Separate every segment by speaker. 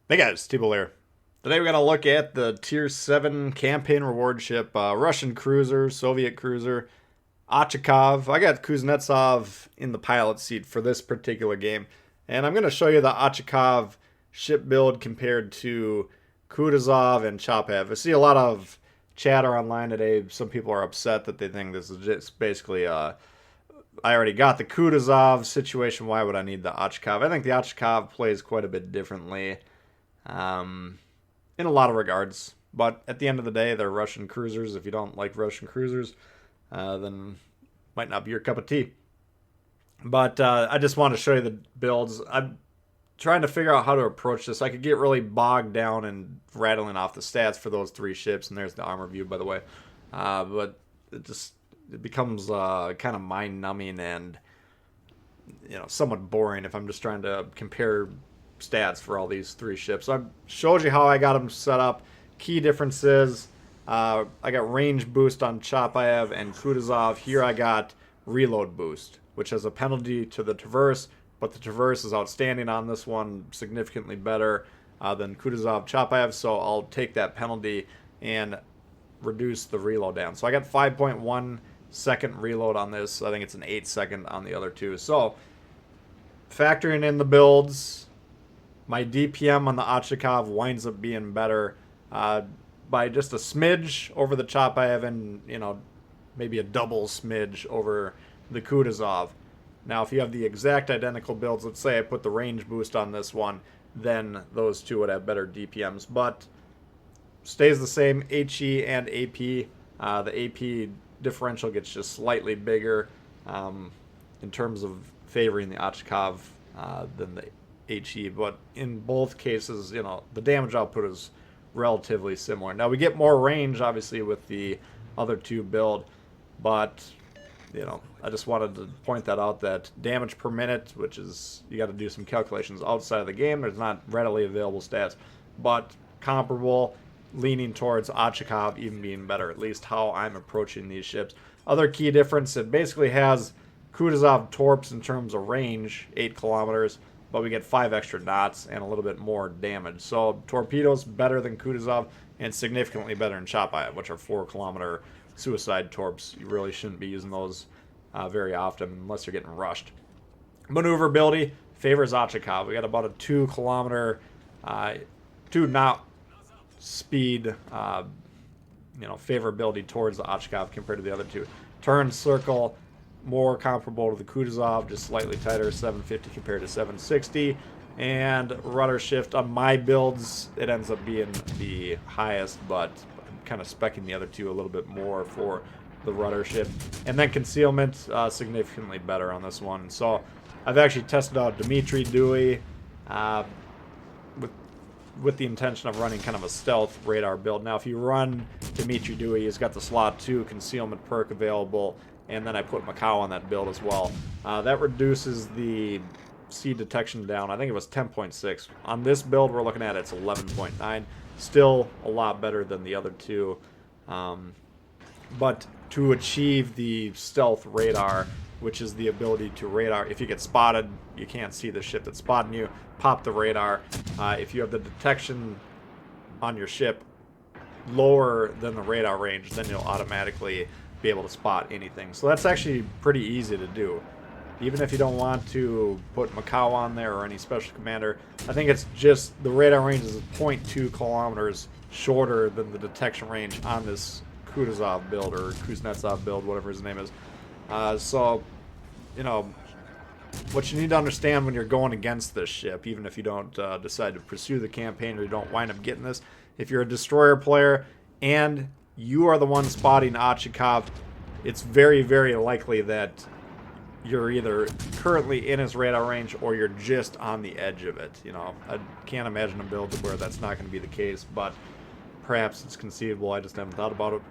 Speaker 1: Hey guys, Tbull here. Today we're going to look at the Tier 7 campaign reward ship, Russian cruiser, Soviet cruiser, Ochakov. I got Kuznetsov in the pilot seat for this particular game. And I'm going to show you the Ochakov ship build compared to Kutuzov and Chapayev. I see a lot of chatter online today. Some people are upset that they think this is just basically I already got the Kutuzov situation. Why would I need the Ochakov? I think the Ochakov plays quite a bit differently um, in a lot of regards. But at the end of the day, they're Russian cruisers. If you don't like Russian cruisers, then might not be your cup of tea. But I just want to show you the builds. I'm trying to figure out how to approach this. I could get really bogged down in rattling off the stats for those three ships, and there's the armor view, by the way. But it becomes kind of mind numbing and somewhat boring if I'm just trying to compare stats for all these three ships. So I showed you how I got them set up. Key differences. I got range boost on Chapayev and Kutuzov. Here I got reload boost, which has a penalty to the traverse, but the traverse is outstanding on this one, significantly better than Kutuzov Chapayev, so I'll take that penalty and reduce the reload down. So I got 5.1 second reload on this. I think it's an 8 second on the other two. So factoring in the builds, my DPM on the Ochakov winds up being better by just a smidge over the Chapayev and, maybe a double smidge over the Kutuzov. Now, if you have the exact identical builds, let's say I put the range boost on this one, then those two would have better DPMs. But stays the same, HE and AP. The AP differential gets just slightly bigger in terms of favoring the Ochakov than the HE. But in both cases, the damage output is relatively similar. Now, we get more range, obviously, with the other two build, but I just wanted to point that out, that damage per minute, which is, you got to do some calculations outside of the game. There's not readily available stats, but comparable, leaning towards Ochakov even being better, at least how I'm approaching these ships. Other key difference, it basically has Kutuzov torps in terms of range, 8 kilometers, but we get 5 extra knots and a little bit more damage. So torpedoes better than Kutuzov and significantly better than Chapayev, which are 4-kilometer suicide torps. You really shouldn't be using those very often unless you're getting rushed. Maneuverability favors Ochakov. We got about a 2-kilometer, 2-knot speed, favorability towards the Ochakov compared to the other two. Turn circle, more comparable to the Kutuzov, just slightly tighter, 750 compared to 760. And rudder shift on my builds, it ends up being the highest, but I'm kind of speccing the other two a little bit more for the rudder shift. And then concealment, significantly better on this one. So I've actually tested out Dmitry Dewey with the intention of running kind of a stealth radar build. Now, if you run Dmitry Dewey, he's got the slot 2 concealment perk available, and then I put Macau on that build as well. That reduces the sea detection down. I think it was 10.6. On this build we're looking at, it's 11.9. Still a lot better than the other two. But to achieve the stealth radar, which is the ability to radar, if you get spotted, you can't see the ship that's spotting you, pop the radar. If you have the detection on your ship lower than the radar range, then you'll automatically be able to spot anything. So that's actually pretty easy to do. Even if you don't want to put Macau on there or any special commander, I think it's just the radar range is 0.2 kilometers shorter than the detection range on this Kutuzov build or Kuznetsov build, whatever his name is. So, what you need to understand when you're going against this ship, even if you don't decide to pursue the campaign or you don't wind up getting this, if you're a destroyer player and you are the one spotting Ochakov, it's very, very likely that you're either currently in his radar range or you're just on the edge of it. I can't imagine a build where that's not going to be the case, but perhaps it's conceivable. I just haven't thought about it.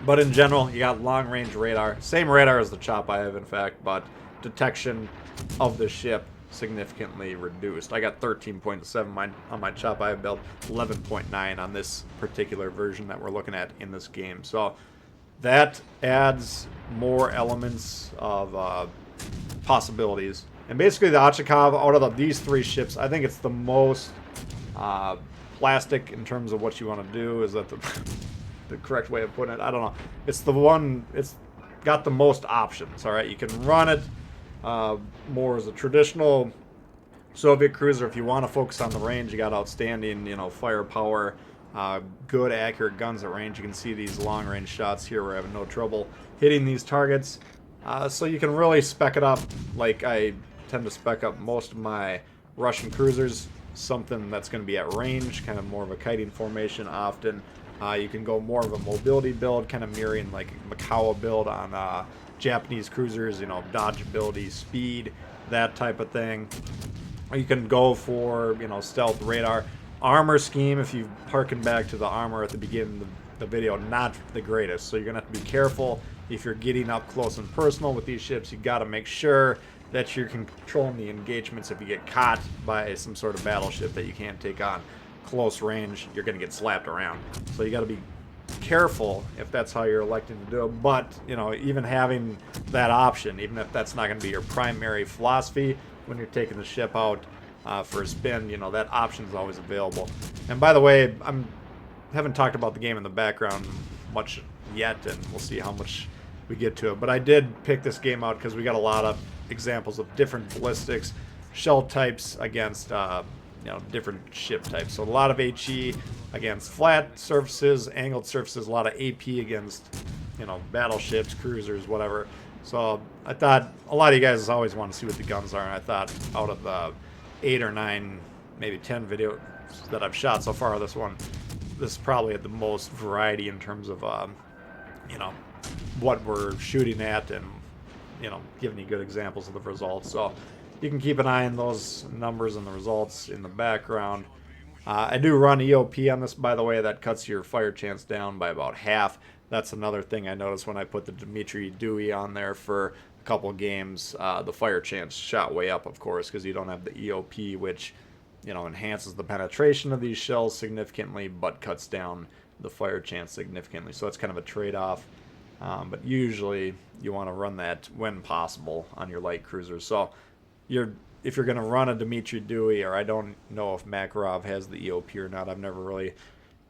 Speaker 1: But in general, you got long-range radar. Same radar as the Chapayev, in fact, but detection of the ship significantly reduced. I got 13.7 on my Chapayev build, 11.9 on this particular version that we're looking at in this game. So that adds more elements of possibilities. And basically the Ochakov, out of these three ships, I think it's the most Plastic, in terms of what you want to do, is that the correct way of putting it? I don't know. It's the one, it's got the most options, all right? You can run it more as a traditional Soviet cruiser. If you want to focus on the range, you got outstanding, firepower, good accurate guns at range. You can see these long range shots here where I have no trouble hitting these targets. So you can really spec it up like I tend to spec up most of my Russian cruisers. Something that's going to be at range, kind of more of a kiting formation often. You can go more of a mobility build, kind of mirroring like Makawa build on Japanese cruisers, dodge ability, speed, that type of thing. Or you can go for, stealth, radar. Armor scheme, if you harken back to the armor at the beginning of the video, not the greatest. So you're going to have to be careful if you're getting up close and personal with these ships. You got to make sure that you're controlling the engagements. If you get caught by some sort of battleship that you can't take on close range, you're going to get slapped around. So you got to be careful if that's how you're electing to do it. But, even having that option, even if that's not going to be your primary philosophy when you're taking the ship out for a spin, that option is always available. And by the way, haven't talked about the game in the background much yet, and we'll see how much we get to it. But I did pick this game out because we got a lot of examples of different ballistics, shell types against different ship types. So a lot of HE against flat surfaces, angled surfaces, a lot of AP against battleships, cruisers, whatever. So I thought a lot of you guys always want to see what the guns are, and I thought out of the 8 or 9, maybe 10 videos that I've shot so far, this is probably at the most variety in terms of what we're shooting at, and giving you good examples of the results. So you can keep an eye on those numbers and the results in the background. I do run EOP on this, by the way. That cuts your fire chance down by about half. That's another thing I noticed when I put the Dmitry Dewey on there for a couple of games. The fire chance shot way up, of course, because you don't have the EOP, which enhances the penetration of these shells significantly, but cuts down the fire chance significantly. So it's kind of a trade-off. But usually you want to run that when possible on your light cruisers. So if you're going to run a Dmitry Dewey, or I don't know if Makarov has the EOP or not. I've never really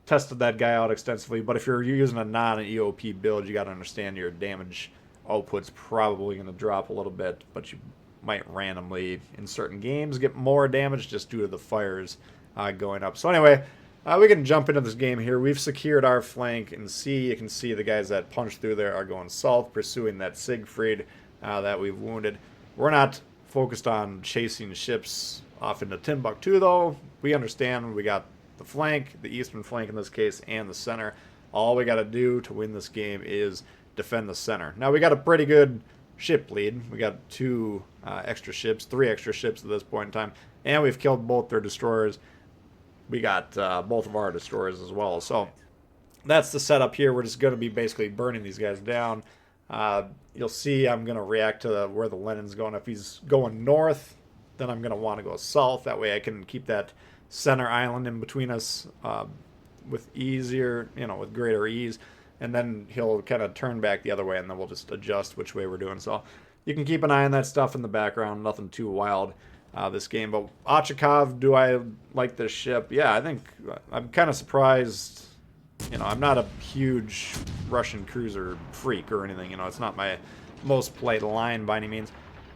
Speaker 1: tested that guy out extensively. But if you're using a non-EOP build, you got to understand your damage output's probably going to drop a little bit, but you might randomly in certain games get more damage just due to the fires going up. So anyway, we can jump into this game here. We've secured our flank in C. You can see the guys that punched through there are going south, pursuing that Siegfried that we've wounded. We're not focused on chasing ships off into Timbuktu, though. We understand we got the flank, the eastern flank in this case, and the center. All we got to do to win this game is defend the center. Now, we got a pretty good ship lead. We got 3 extra ships at this point in time, and we've killed both their destroyers. We got both of our destroyers as well. So that's the setup here. We're just going to be basically burning these guys down. You'll see I'm going to react to where the Lenin's going. If he's going north, then I'm going to want to go south. That way I can keep that center island in between us with greater ease. And then he'll kind of turn back the other way, and then we'll just adjust which way we're doing. So you can keep an eye on that stuff in the background. Nothing too wild this game. But Ochakov, do I like this ship? Yeah, I think I'm kind of surprised. I'm not a huge Russian cruiser freak or anything. It's not my most played line by any means.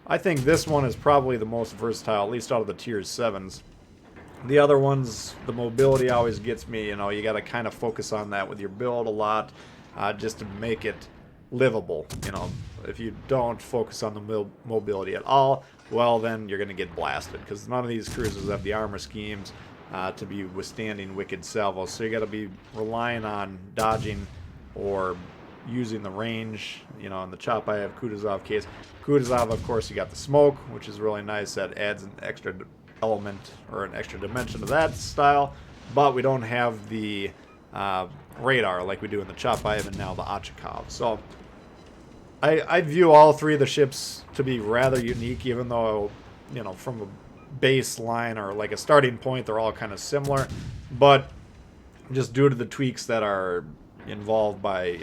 Speaker 1: I think this one is probably the most versatile, at least out of the tier 7s. The other ones, the mobility always gets me. You got to kind of focus on that with your build a lot, just to make it livable. If you don't focus on the mobility at all, well, then you're going to get blasted, because none of these cruisers have the armor schemes to be withstanding wicked salvos. So you got to be relying on dodging or using the range. In the chop I have Kutuzov case. Kutuzov, of course, you got the smoke, which is really nice. That adds an extra element or an extra dimension to that style. But we don't have the radar like we do in the Chapayev and now the Ochakov. So I view all 3 of the ships to be rather unique, even though, from a baseline or like a starting point, they're all kind of similar. But just due to the tweaks that are involved by,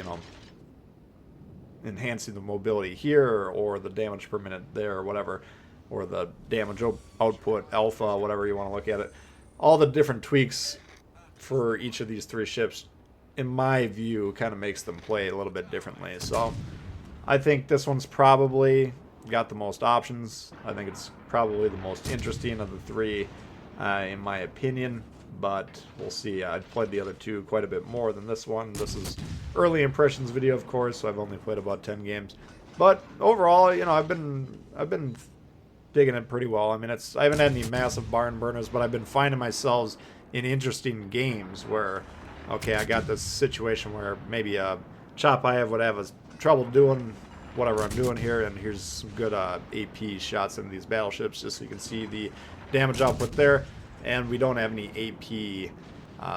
Speaker 1: enhancing the mobility here, or the damage per minute there, or whatever, or the damage output alpha, whatever you want to look at it, all the different tweaks for each of these three ships, in my view, kind of makes them play a little bit differently. So I think this one's probably got the most options. I think it's probably the most interesting of the three, in my opinion. But we'll see. I've played the other two quite a bit more than this one. This is early impressions video, of course, so I've only played about 10 games. But overall, you know, I've been digging it pretty well. I mean, I haven't had any massive barn burners, but I've been finding myself in interesting games where, okay, I got this situation where maybe a chop I would have trouble doing whatever I'm doing here, and here's some good AP shots into these battleships, just so you can see the damage output there. And we don't have any AP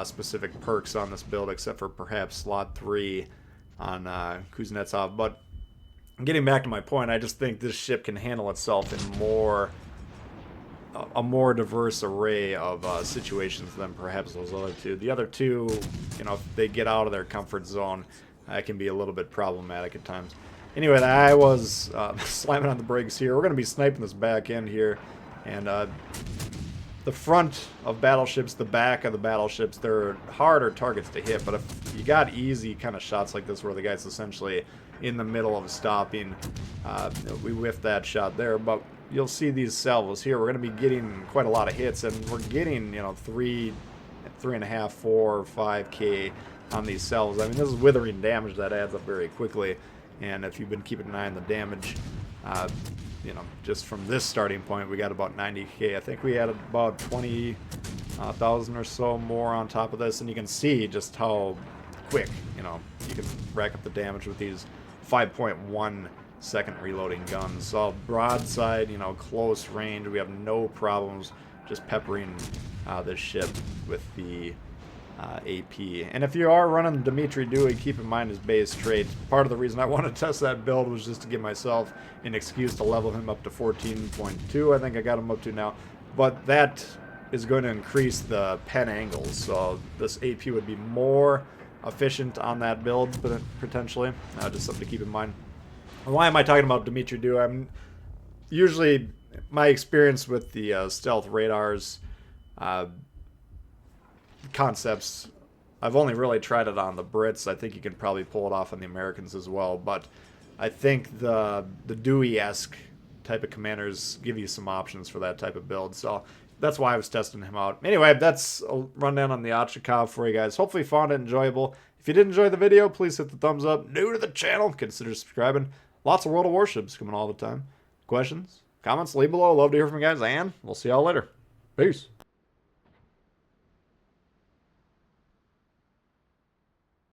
Speaker 1: specific perks on this build, except for perhaps slot 3 on Kuznetsov. But getting back to my point, I just think this ship can handle itself in a more diverse array of situations than perhaps those other two. The other two, you know, if they get out of their comfort zone, it can be a little bit problematic at times. Anyway, I was slamming on the brakes here. We're going to be sniping this back end here, and the front of battleships, the back of the battleships, they're harder targets to hit, but if you got easy kind of shots like this where the guy's essentially in the middle of stopping, we whiffed that shot there. But you'll see these salvos here. We're going to be getting quite a lot of hits, and we're getting, you know, 3.5, 4, 5K on these salvos. I mean, this is withering damage that adds up very quickly, and if you've been keeping an eye on the damage, you know, just from this starting point, we got about 90K. I think we had about 20,000 or so more on top of this, and you can see just how quick, you know, you can rack up the damage with these 5.1 second reloading guns. So broadside, you know, close range, we have no problems just peppering this ship with the AP. And if you are running Dimitri Dewey, keep in mind his base trait. Part of the reason I wanted to test that build was just to give myself an excuse to level him up to 14.2. I think I got him up to now. But that is going to increase the pen angles, so this AP would be more efficient on that build, potentially. Just something to keep in mind. Why am I talking about Dimitri Dewey? I'm usually, my experience with the stealth radars concepts, I've only really tried it on the Brits. I think you can probably pull it off on the Americans as well, but I think the Dewey-esque type of commanders give you some options for that type of build, so that's why I was testing him out. Anyway, that's a rundown on the Ochakov for you guys. Hopefully you found it enjoyable. If you did enjoy the video, please hit the thumbs up. New to the channel, consider subscribing. Lots of World of Warships coming all the time. Questions, comments, leave below. Love to hear from you guys, and we'll see y'all later. Peace.